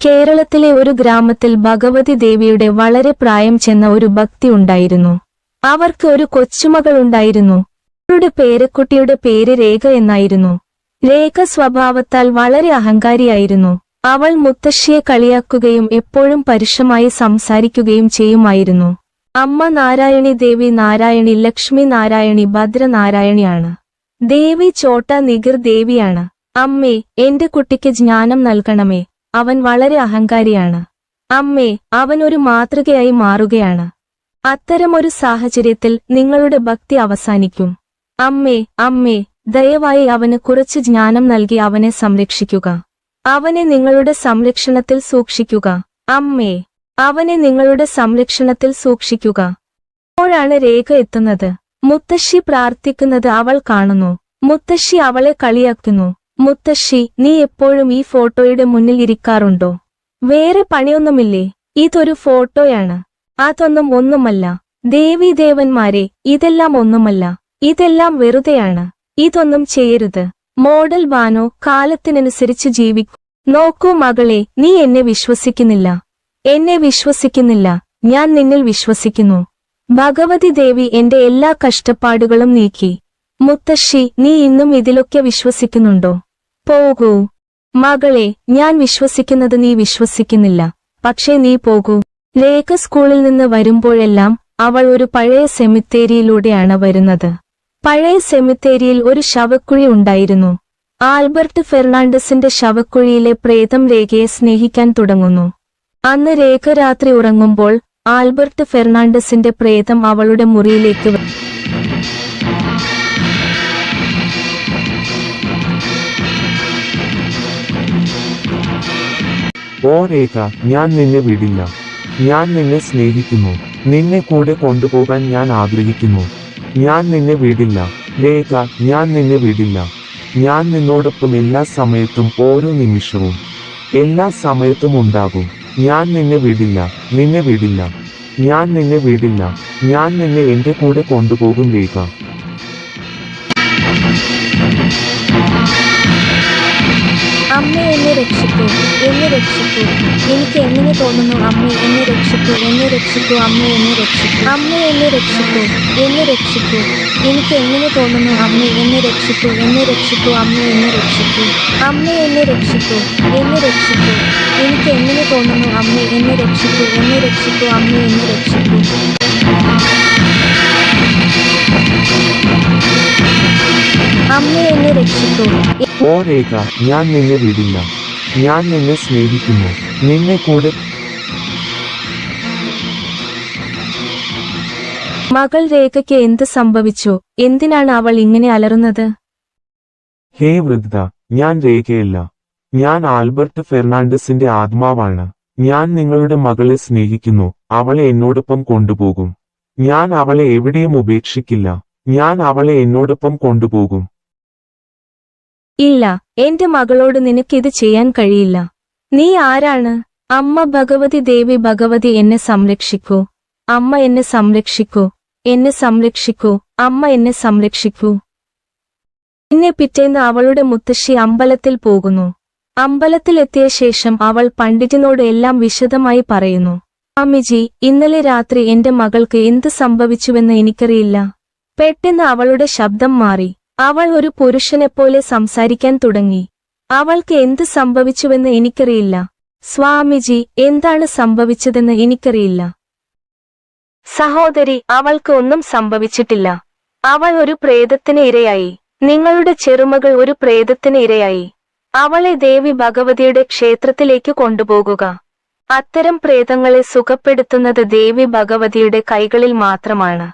കേരളത്തിലെ ഒരു ഗ്രാമത്തിൽ ഭഗവതി ദേവിയുടെ വളരെ പ്രായം ചെന്ന ഒരു ഭക്തി ഉണ്ടായിരുന്നു. അവർക്ക് ഒരു കൊച്ചുമകൾ ഉണ്ടായിരുന്നു. അവരുടെ പേരക്കുട്ടിയുടെ പേര് രേഖ എന്നായിരുന്നു. രേഖ സ്വഭാവത്താൽ വളരെ അഹങ്കാരിയായിരുന്നു. അവൾ മുത്തശ്ശിയെ കളിയാക്കുകയും എപ്പോഴും പരുഷമായി സംസാരിക്കുകയും ചെയ്യുമായിരുന്നു. അമ്മ നാരായണി ദേവി നാരായണി ലക്ഷ്മി നാരായണി ഭദ്രനാരായണിയാണ്. ദേവി ചോട്ട നിഗിർ ദേവിയാണ്. അമ്മേ, എന്റെ കുട്ടിക്ക് ജ്ഞാനം നൽകണമേ. അവൻ വളരെ അഹങ്കാരിയാണ്. അമ്മേ, അവൻ ഒരു മാതൃകയായി മാറുകയാണ്. അത്തരമൊരു സാഹചര്യത്തിൽ നിങ്ങളുടെ ഭക്തി അവസാനിക്കും. അമ്മേ, അമ്മേ, ദയവായി അവന് കുറച്ച് ജ്ഞാനം നൽകി അവനെ സംരക്ഷിക്കുക. അവനെ നിങ്ങളുടെ സംരക്ഷണത്തിൽ സൂക്ഷിക്കുക. അമ്മേ, അവനെ നിങ്ങളുടെ സംരക്ഷണത്തിൽ സൂക്ഷിക്കുക. അപ്പോഴാണ് രേഖ എത്തുന്നത്. മുത്തശ്ശി പ്രാർത്ഥിക്കുന്നത് അവൾ കാണുന്നു. മുത്തശ്ശി അവളെ കളിയാക്കുന്നു. മുത്തശ്ശി, നീ എപ്പോഴും ഈ ഫോട്ടോയുടെ മുന്നിൽ ഇരിക്കാറുണ്ടോ? വേറെ പണിയൊന്നുമില്ലേ? ഇതൊരു ഫോട്ടോയാണ്. അതൊന്നും ഒന്നുമല്ല. ദേവീദേവന്മാരെ, ഇതെല്ലാം ഒന്നുമല്ല. ഇതെല്ലാം വെറുതെയാണ്. ഇതൊന്നും ചെയ്യരുത്. മോഡൽ ബാനോ, കാലത്തിനനുസരിച്ച് ജീവിക്കൂ. നോക്കൂ മകളെ, നീ എന്നെ വിശ്വസിക്കുന്നില്ല. എന്നെ വിശ്വസിക്കുന്നില്ല. ഞാൻ നിന്നിൽ വിശ്വസിക്കുന്നു. ഭഗവതി ദേവി എന്റെ എല്ലാ കഷ്ടപ്പാടുകളും നീക്കി. മുത്തശ്ശി, നീ ഇന്നും ഇതിലൊക്കെ വിശ്വസിക്കുന്നുണ്ടോ? പോകൂ മകളെ, ഞാൻ വിശ്വസിക്കുന്നത് നീ വിശ്വസിക്കുന്നില്ല. പക്ഷേ നീ പോകൂ. രേഖ സ്കൂളിൽ നിന്ന് വരുമ്പോഴെല്ലാം അവൾ ഒരു പഴയ സെമിത്തേരിയിലൂടെയാണ് വരുന്നത്. പഴയ സെമിത്തേരിയിൽ ഒരു ശവക്കുഴി ഉണ്ടായിരുന്നു. ആൽബർട്ട് ഫെർണാണ്ടസിന്റെ ശവക്കുഴിയിലെ പ്രേതം രേഖയെ സ്നേഹിക്കാൻ തുടങ്ങുന്നു. അന്ന് രേഖ രാത്രി ഉറങ്ങുമ്പോൾ ആൽബർട്ട് ഫെർണാണ്ടസിന്റെ പ്രേതം അവളുടെ മുറിയിലേക്ക് വരും. ഓ രേഖ, ഞാൻ നിന്നെ വിടില്ല. ഞാൻ നിന്നെ സ്നേഹിക്കുന്നു. നിന്നെ കൂടെ കൊണ്ടുപോകാൻ ഞാൻ ആഗ്രഹിക്കുന്നു. ഞാൻ നിന്നെ വിടില്ല രേഖ, ഞാൻ നിന്നെ വിടില്ല. ഞാൻ നിന്നോടൊപ്പം എല്ലാ സമയത്തും, ഓരോ നിമിഷവും, എല്ലാ സമയത്തും ഉണ്ടാകും. ഞാൻ നിന്നെ വിടില്ല, നിന്നെ വിടില്ല. ഞാൻ നിന്നെ വിടില്ല. ഞാൻ നിന്നെ എന്റെ കൂടെ കൊണ്ടുപോകും രേഖ. അമ്മേ, എന്നെ രക്ഷിക്കൂ, എന്നെ രക്ഷിക്കൂ. എനിക്ക് എങ്ങനെ തോന്നുന്നു? അമ്മേ, എന്നെ രക്ഷിക്കൂ, എന്നെ രക്ഷിക്കൂ. അമ്മേ, എന്നെ രക്ഷിക്കൂ. അമ്മേ, എന്നെ രക്ഷിക്കൂ, എന്നെ രക്ഷിക്കൂ. എനിക്ക് എങ്ങനെ തോന്നുന്നു? അമ്മേ, എന്നെ രക്ഷിക്കൂ, എന്നെ രക്ഷിക്കൂ. അമ്മേ, എന്നെ രക്ഷിക്കൂ. അമ്മേ, എന്നെ രക്ഷിക്കൂ, എന്നെ രക്ഷിക്കൂ. എനിക്ക് എങ്ങനെ തോന്നുന്നു? അമ്മേ, എന്നെ രക്ഷിക്കൂ, എന്നെ രക്ഷിക്കൂ. അമ്മേ, എന്നെ രക്ഷിക്കൂ. അമ്മേ, എന്നെ രക്ഷിക്കൂ. ഓ രേഖ, ഞാൻ നിന്നെ വിടില്ല. ഞാൻ നിന്നെ സ്നേഹിക്കുന്നു. നിന്നെ കൂടെ. മകൾ രേഖയ്ക്ക് എന്ത് സംഭവിച്ചു? എന്തിനാണ് അവൾ ഇങ്ങനെ അലറുന്നത്? ഹേ വൃദ്ധ, ഞാൻ രേഖയല്ല. ഞാൻ ആൽബർട്ട് ഫെർണാണ്ടസിന്റെ ആത്മാവാണ്. ഞാൻ നിങ്ങളുടെ മകളെ സ്നേഹിക്കുന്നു. അവളെ എന്നോടൊപ്പം കൊണ്ടുപോകും. ഞാൻ അവളെ എവിടെയും ഉപേക്ഷിക്കില്ല. ഞാൻ അവളെ എന്നോടൊപ്പം കൊണ്ടുപോകും. ഇല്ല, എന്റെ മകളോട് നിനക്കിത് ചെയ്യാൻ കഴിയില്ല. നീ ആരാണ്? അമ്മ ഭഗവതി ദേവി ഭഗവതി, എന്നെ സംരക്ഷിക്കൂ. അമ്മ എന്നെ സംരക്ഷിക്കൂ, എന്നെ സംരക്ഷിക്കൂ. അമ്മ എന്നെ സംരക്ഷിക്കൂ. പിന്നെ പിറ്റേന്ന് അവളുടെ മുത്തശ്ശി അമ്പലത്തിൽ പോകുന്നു. അമ്പലത്തിലെത്തിയ ശേഷം അവൾ പണ്ഡിറ്റിനോട് എല്ലാം വിശദമായി പറയുന്നു. സ്വാമിജി, ഇന്നലെ രാത്രി എന്റെ മകൾക്ക് എന്ത് സംഭവിച്ചുവെന്ന് എനിക്കറിയില്ല. പെട്ടെന്ന് അവളുടെ ശബ്ദം മാറി. അവൾ ഒരു പുരുഷനെപ്പോലെ സംസാരിക്കാൻ തുടങ്ങി. അവൾക്ക് എന്ത് സംഭവിച്ചുവെന്ന് എനിക്കറിയില്ല. സ്വാമിജി, എന്താണ് സംഭവിച്ചതെന്ന് എനിക്കറിയില്ല. സഹോദരി, അവൾക്ക് ഒന്നും സംഭവിച്ചിട്ടില്ല. അവൾ ഒരു പ്രേതത്തിന് ഇരയായി. നിങ്ങളുടെ ചെറുമകൾ ഒരു പ്രേതത്തിന് ഇരയായി. അവളെ ദേവി ഭഗവതിയുടെ ക്ഷേത്രത്തിലേക്ക് കൊണ്ടുപോകുക. അത്തരം പ്രേതങ്ങളെ സുഖപ്പെടുത്തുന്നത് ദേവി ഭഗവതിയുടെ കൈകളിൽ മാത്രമാണ്.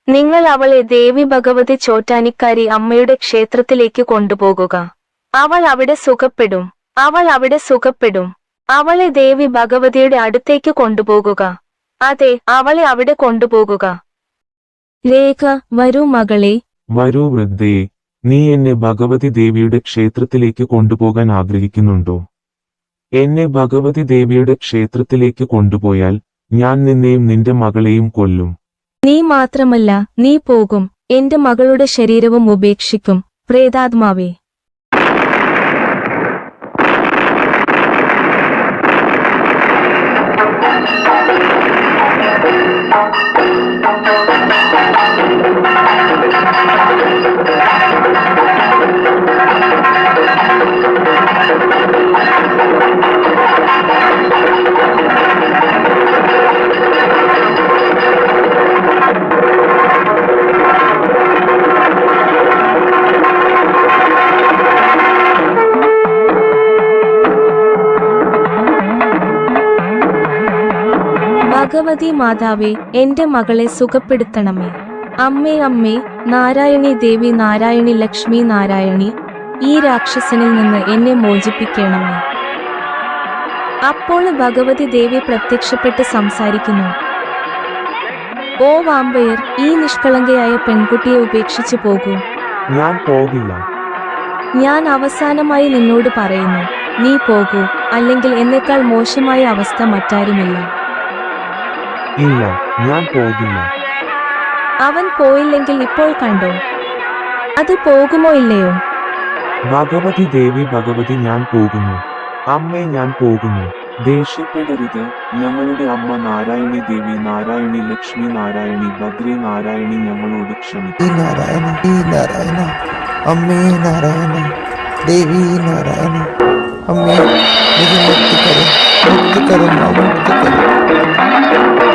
നിങ്ങൾ അവളെ ദേവി ഭഗവതി ചോറ്റാനിക്കാരി അമ്മയുടെ ക്ഷേത്രത്തിലേക്ക് കൊണ്ടുപോകുക. അവൾ അവിടെ സുഖപ്പെടും. അവൾ അവിടെ സുഖപ്പെടും. അവളെ ദേവി ഭഗവതിയുടെ അടുത്തേക്ക് കൊണ്ടുപോകുക. അതെ, അവളെ അവിടെ കൊണ്ടുപോകുക. രേഖ, വരൂ മകളെ. വരൂ വൃദ്ധയെ, നീ എന്നെ ഭഗവതി ദേവിയുടെ ക്ഷേത്രത്തിലേക്ക് കൊണ്ടുപോകാൻ ആഗ്രഹിക്കുന്നുണ്ടോ? എന്നെ ഭഗവതി ദേവിയുടെ ക്ഷേത്രത്തിലേക്ക് കൊണ്ടുപോയാൽ ഞാൻ നിന്നെയും നിന്റെ മകളെയും കൊല്ലും. നീ മാത്രമല്ല, നീ പോകും. എന്റെ മകളുടെ ശരീരവും ഉപേക്ഷിക്കും, പ്രേതാത്മാവേ. ഭഗവതി മാതാവേ, എന്റെ മകളെ സുഖപ്പെടുത്തണമേ. അമ്മേ, അമ്മേ, നാരായണി ദേവി, നാരായണി ലക്ഷ്മി നാരായണി, ഈ രാക്ഷസനിൽ നിന്ന് എന്നെ മോചിപ്പിക്കണമേ. അപ്പോൾ ഭഗവതി ദേവി പ്രത്യക്ഷപ്പെട്ട് സംസാരിക്കുന്നു. ഓ വാമ്പയർ, ഈ നിഷ്കളങ്കയായ പെൺകുട്ടിയെ ഉപേക്ഷിച്ചു പോകൂ. ഞാൻ പോകില്ല. ഞാൻ അവസാനമായി നിന്നോട് പറയുന്നു, നീ പോകൂ, അല്ലെങ്കിൽ എന്നേക്കാൾ മോശമായ അവസ്ഥ മറ്റാരുമില്ല. ഇല്ല, ഞാൻ പോകില്ല. അവൻ പോയില്ലെങ്കിൽ ഇപ്പോൾ കണ്ടോ, അത് പോകുമോ ഇല്ലയോ? ഭഗവതി ദേവി, ഭഗവതി, ഞാൻ പോകുന്നു. അമ്മേ, ഞാൻ പോകുന്നു. ദേഷ്യപ്പെടരുത്. ഞങ്ങളുടെ അമ്മ നാരായണി ദേവി, നാരായണി ലക്ഷ്മി നാരായണി, ഭദ്രേ നാരായണി, ഞങ്ങളോട് ക്ഷമിക്കും. नारायण अम्मे नारायण देवी नारायण अम्मे मुझे मुक्त करो माँ, मुक्त करो.